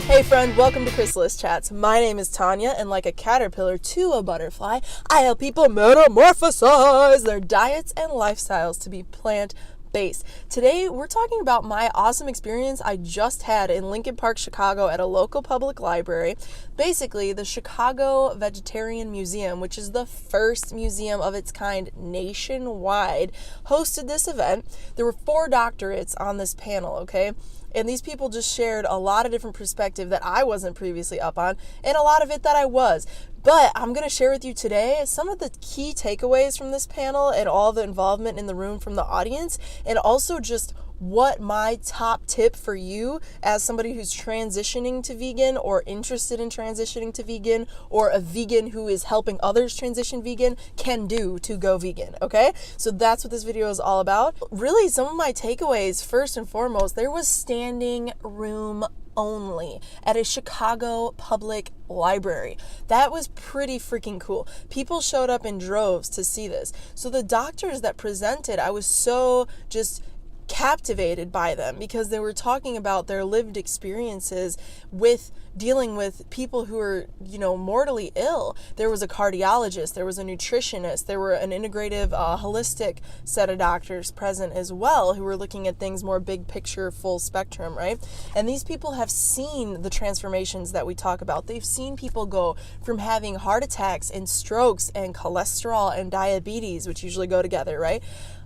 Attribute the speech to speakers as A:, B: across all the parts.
A: Hey friend, welcome to Chrysalis Chats. My name is Tanya, and like a caterpillar to a butterfly, I help people metamorphosize their diets and lifestyles to be plant-based. Today, we're talking about my awesome experience I just had in Lincoln Park, Chicago at a local public library. Basically, the Chicago Vegetarian Museum, which is the first museum of its kind nationwide, hosted this event. There were 4 doctorates on this panel, okay? And these people just shared a lot of different perspective that I wasn't previously up on, and a lot of it that I was. But I'm going to share with you today some of the key takeaways from this panel and all the involvement in the room from the audience, and also just what my top tip for you as somebody who's transitioning to vegan or interested in transitioning to vegan, or a vegan who is helping others transition vegan, can do to go vegan, okay? So that's what this video is all about. Really, some of my takeaways, first and foremost, there was standing room only at a Chicago public library. That was pretty freaking cool. People showed up in droves to see this. So the doctors that presented, I was so just captivated by them because they were talking about their lived experiences with dealing with people who are, mortally ill. There was a cardiologist, there was a nutritionist, there were an integrative, holistic set of doctors present as well who were looking at things more big picture, full spectrum, right? And these people have seen the transformations that we talk about. They've seen people go from having heart attacks and strokes and cholesterol and diabetes, which usually go together, right,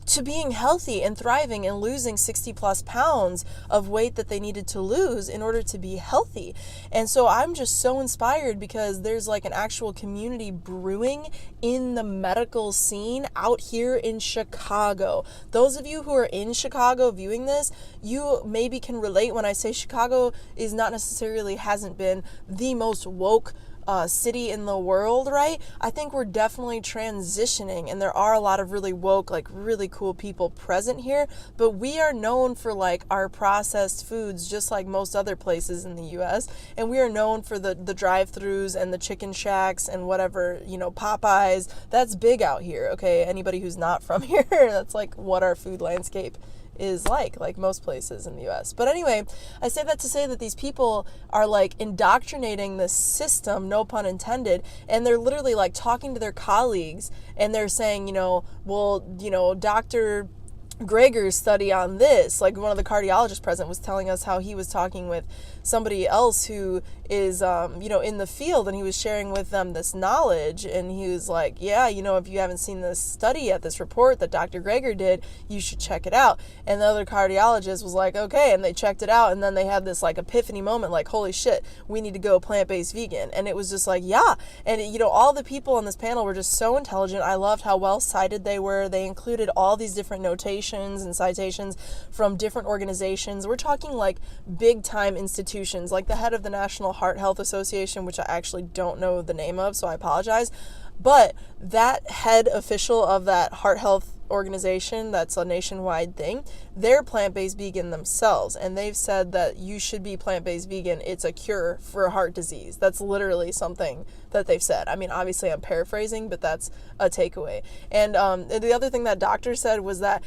A: to being healthy and thriving and losing 60 plus pounds of weight that they needed to lose in order to be healthy. And so I'm just so inspired because there's like an actual community brewing in the medical scene out here in Chicago. Those of you who are in Chicago viewing this, you maybe can relate when I say Chicago is not necessarily hasn't been the most woke city in the world, right? I think we're definitely transitioning, and there are a lot of really woke, like really cool people present here, but we are known for like our processed foods, just like most other places in the US, and we are known for the drive-thrus and the chicken shacks and whatever, Popeyes. That's big out here, okay? Anybody who's not from here, that's like what our food landscape is like most places in the US. But anyway, I say that to say that these people are like indoctrinating the system, no pun intended, and they're literally like talking to their colleagues and they're saying, Dr. Greger's study on this, like one of the cardiologists present was telling us how he was talking with somebody else who is, in the field, and he was sharing with them this knowledge, and he was like, yeah, if you haven't seen this study yet, this report that Dr. Greger did, you should check it out. And the other cardiologist was like, okay, and they checked it out, and then they had this like epiphany moment, like, holy shit, we need to go plant-based vegan. And it was just like, yeah. And all the people on this panel were just so intelligent. I loved how well cited they were. They included all these different notations and citations from different organizations. We're talking like big time institutions, like the head of the National Heart Health Association, which I actually don't know the name of, so I apologize. But that head official of that heart health organization, that's a nationwide thing, they're plant-based vegan themselves, and they've said that you should be plant-based vegan. It's a cure for heart disease. That's literally something that they've said. I mean, obviously I'm paraphrasing, but that's a takeaway. And the other thing that doctor said was that,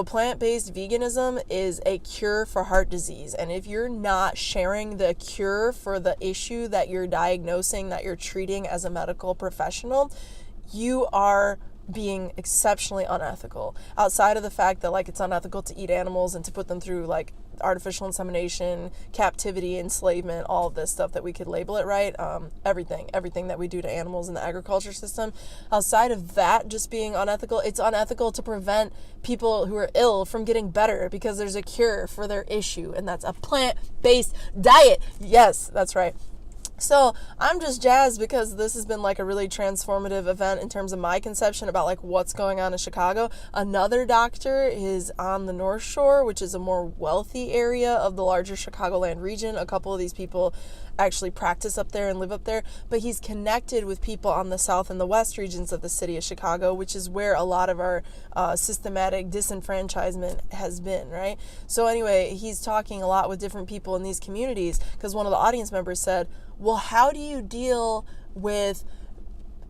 A: plant-based veganism is a cure for heart disease. And if you're not sharing the cure for the issue that you're diagnosing, that you're treating as a medical professional, you are being exceptionally unethical. Outside of the fact that like it's unethical to eat animals and to put them through like artificial insemination, captivity, enslavement, all of this stuff that we could label it, right? Everything that we do to animals in the agriculture system. Outside of that just being unethical, it's unethical to prevent people who are ill from getting better because there's a cure for their issue, and that's a plant-based diet. Yes, that's right. So I'm just jazzed because this has been like a really transformative event in terms of my conception about like what's going on in Chicago. Another doctor is on the North Shore, which is a more wealthy area of the larger Chicagoland region. A couple of these people actually practice up there and live up there, but he's connected with people on the south and the west regions of the city of Chicago, which is where a lot of our systematic disenfranchisement has been, right? So anyway, he's talking a lot with different people in these communities because one of the audience members said, well, how do you deal with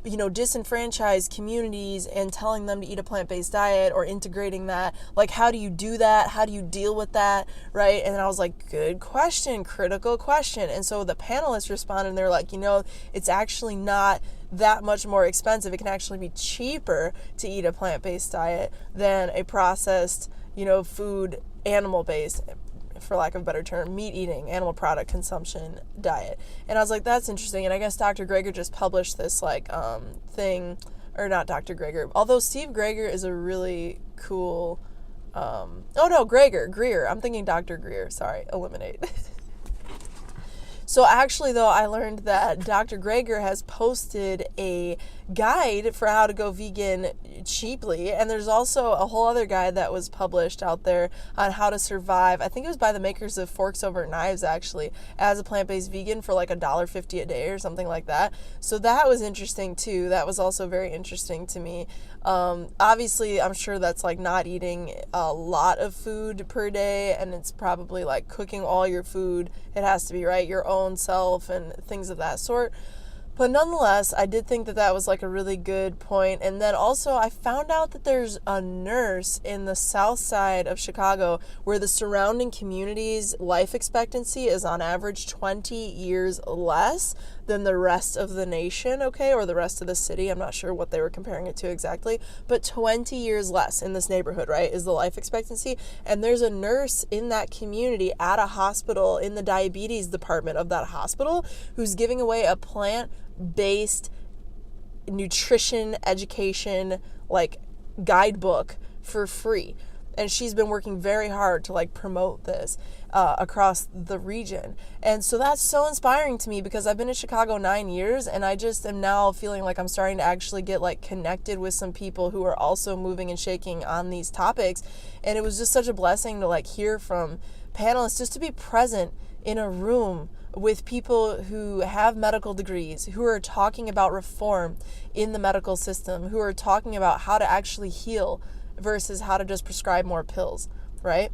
A: disenfranchised communities and telling them to eat a plant-based diet or integrating that. Like, how do you do that? How do you deal with that, right? And I was like, good question, critical question. And so the panelists responded and they're like, it's actually not that much more expensive. It can actually be cheaper to eat a plant-based diet than a processed, food, animal-based, for lack of a better term, meat-eating, animal product consumption diet. And I was like, that's interesting. And I guess Dr. Greger just published this thing, or not Dr. Greger, although Steve Greger is a really cool, Greer. I'm thinking Dr. Greer. Sorry, eliminate. So actually, though, I learned that Dr. Greger has posted a guide for how to go vegan cheaply, and there's also a whole other guide that was published out there on how to survive. I think it was by the makers of Forks Over Knives, actually, as a plant-based vegan for like $1.50 a day or something like that. So that was interesting too. That was also very interesting to me. Obviously, I'm sure that's like not eating a lot of food per day, and it's probably like cooking all your food. It has to be, right, your own self and things of that sort. But nonetheless, I did think that that was like a really good point. And then also I found out that there's a nurse in the south side of Chicago where the surrounding community's life expectancy is on average 20 years less than the rest of the nation, okay, or the rest of the city. I'm not sure what they were comparing it to exactly, but 20 years less in this neighborhood, right, is the life expectancy. And there's a nurse in that community at a hospital in the diabetes department of that hospital who's giving away a plant-based nutrition education like guidebook for free. And she's been working very hard to like promote this across the region. And so that's so inspiring to me because I've been in Chicago 9 years and I just am now feeling like I'm starting to actually get like connected with some people who are also moving and shaking on these topics. And it was just such a blessing to like hear from panelists, just to be present in a room with people who have medical degrees, who are talking about reform in the medical system, who are talking about how to actually heal versus how to just prescribe more pills, right?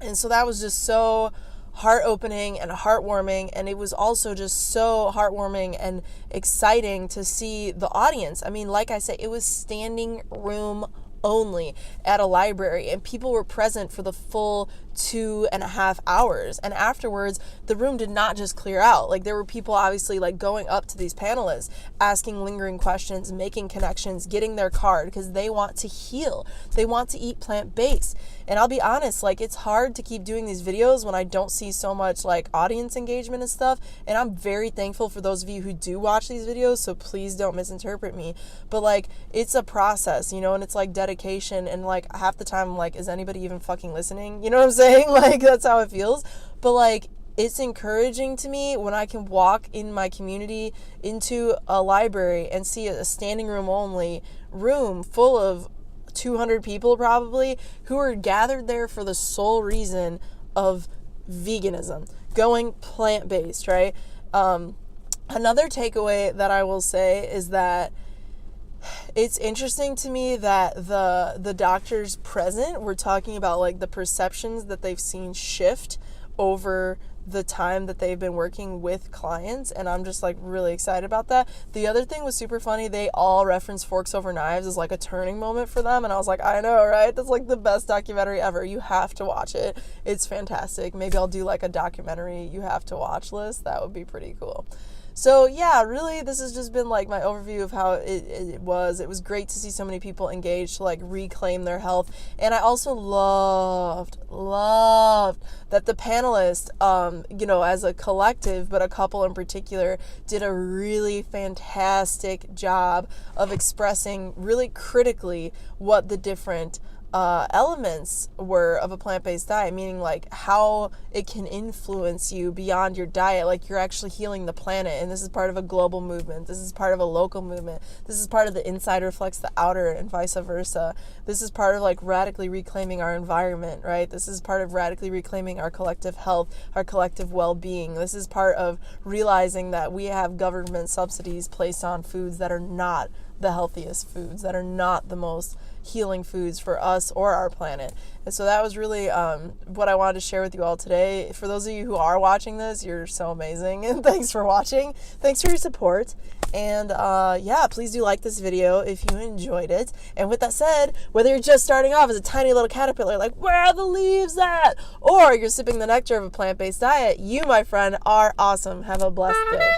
A: And so that was just so heart-opening and heartwarming, and it was also just so heartwarming and exciting to see the audience. I mean, like I said, it was standing room only at a library, and people were present for the full 2.5 hours. And afterwards, the room did not just clear out. Like, there were people obviously like going up to these panelists, asking lingering questions, making connections, getting their card because they want to heal. They want to eat plant-based. And I'll be honest, like, it's hard to keep doing these videos when I don't see so much like audience engagement and stuff. And I'm very thankful for those of you who do watch these videos, so please don't misinterpret me. But like, it's a process, and it's like dedication, and like half the time I'm like, is anybody even fucking listening? You know what I'm saying? Like, that's how it feels. But like, it's encouraging to me when I can walk in my community into a library and see a standing room only room full of 200 people probably who are gathered there for the sole reason of veganism, going plant-based, right? Another takeaway that I will say is that it's interesting to me that the doctors present were talking about like the perceptions that they've seen shift over the time that they've been working with clients, and I'm just like really excited about that. The other thing was super funny. They all referenced Forks Over Knives as like a turning moment for them, and I was like, I know, right? That's like the best documentary ever. You have to watch it. It's fantastic. Maybe I'll do like a documentary you have to watch list. That would be pretty cool. So yeah, really, this has just been like my overview of how it was. It was great to see so many people engaged to like reclaim their health. And I also loved that the panelists, as a collective, but a couple in particular, did a really fantastic job of expressing really critically what the different elements were of a plant-based diet, meaning like how it can influence you beyond your diet, like you're actually healing the planet. And this is part of a global movement. This is part of a local movement. This is part of the inside reflects the outer and vice versa. This is part of like radically reclaiming our environment, right? This is part of radically reclaiming our collective health, our collective well-being. This is part of realizing that we have government subsidies placed on foods that are not the healthiest foods, that are not the most healing foods for us or our planet. And so that was really what I wanted to share with you all today. For those of you who are watching this, you're so amazing, and thanks for watching. Thanks for your support, And yeah, please do like this video if you enjoyed it. And with that said, whether you're just starting off as a tiny little caterpillar, like, where are the leaves at? Or you're sipping the nectar of a plant-based diet, you, my friend, are awesome. Have a blessed day.